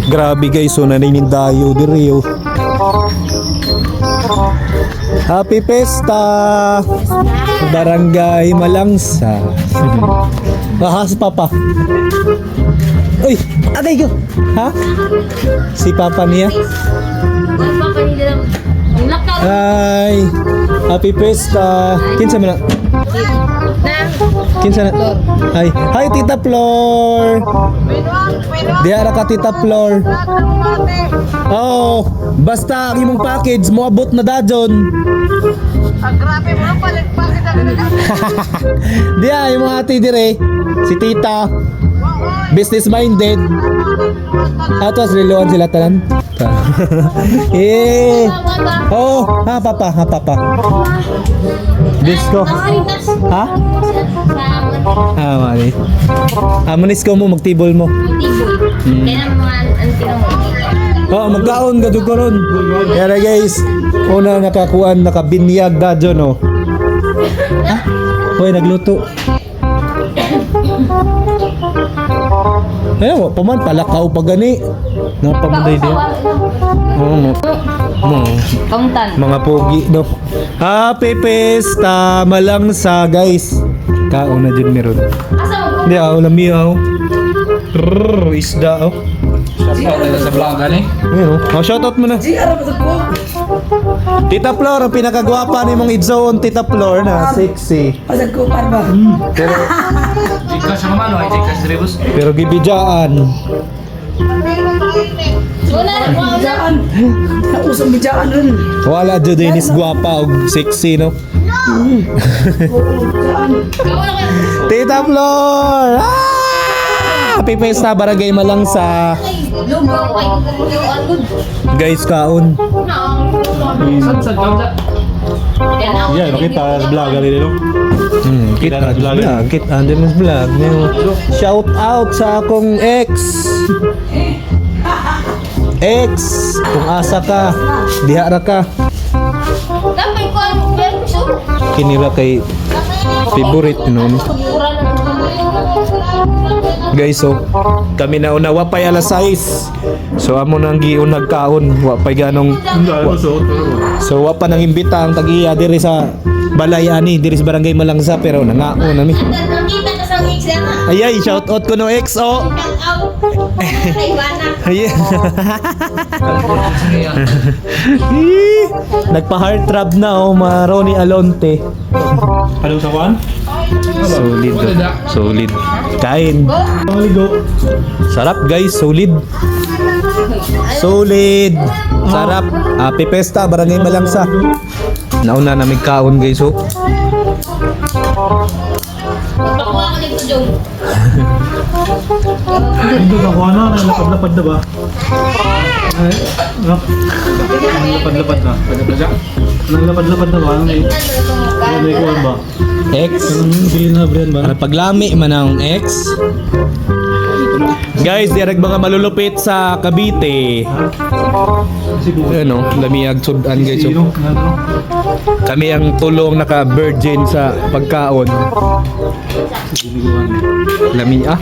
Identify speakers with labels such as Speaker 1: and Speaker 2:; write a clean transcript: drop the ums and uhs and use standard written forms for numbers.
Speaker 1: Grabe guys, so naninindayo diri oh. Happy Pesta! Barangay Malangsa. Ahas papa. Uy, agay ko. Ha? Si papa niya. Hi. Happy Pesta. Kinsa man na? Kinsa na? Hi. Hi Tita Flor. Diya ra ka Tita Flor. Oh, basta ang imong package mo abot na dajon.
Speaker 2: Grabe mo palit package.
Speaker 1: Diya yung mga ate dire. Si Tita. Business minded. Atos liluan sila tanan. Eh. Oh, ha papa, ha papa. Disco. Ha? Ah, mali. Manis ko mo magtibol mo.
Speaker 3: Kaya naman ang tinong
Speaker 1: Oh, magkaon gadto karon. Kaya guys, una nakakuan nakabinyag dadyo no. Ha? Hoy nagluto. Ayaw, paman palakaw pa gani. Napamunday din. Oo.
Speaker 3: Kangtan.
Speaker 1: Mga pogi no. Happy Pesta Malangsa guys. Kaon na jud meron. Di ulam miyaw. Isda oh.
Speaker 4: Sa vlog ani.
Speaker 1: Ayun oh. Shoutout mo na. Tita Flor, ang pinakagwapa ni mong idzoon, Tita Flor na sexy.
Speaker 2: Pasag ko par ba?
Speaker 1: Pero
Speaker 4: Jikas sa kamano ay jikas rebus.
Speaker 1: pero gibijaan.
Speaker 2: Bijaan. Usong bijaan rin.
Speaker 1: Wala jud dinis gwapa og sexy no. Tita Flor! Ah! Happy Pesta Barangay Malangsa. Guys, kaon.
Speaker 4: Sad kausa.
Speaker 1: Yeah, makita sa vlog ali no. Kita na vlog. Kita andin sa vlog niyo. Shout out sa akong ex. Ex, kung asa ka, diha ra ka.
Speaker 3: Tapos ko ang gusto.
Speaker 1: Kinira kay favorite noon. Guys, so kami na una wapay alas 6. So amo nang giunag kaon, wapay ganong so wapa nang imbita ang tagiya diri sa balay ani diri sa Barangay Malangsa pero nangaon nami.
Speaker 3: Nakita ka sa mix na.
Speaker 1: Ayay, shout out ko no ex oh. Ayay. Nagpa-heart trap na oh, Maroni Alonte.
Speaker 4: Ano sa kwan?
Speaker 1: Solid. Solid. Kain. Sarap guys, solid. Solid. Sarap. Happy Pesta Barangay Malangsa. Nauna namin kaon guys oh.
Speaker 3: Nakuha ka dito, Jong.
Speaker 5: Hindi ka kuha na, lapad-lapad na ba? Ay, lapad-lapad na. Lapad-lapad na ba? Ano may kuha ba?
Speaker 1: Ex.
Speaker 5: Anong bilhin na brand ba?
Speaker 1: Para paglami man ang ex. Guys, direk mga malulupit sa Cavite. Ano, lamiyag sudan guys. So, kami ang tulong naka-virgin sa pagkaon. Lami ah.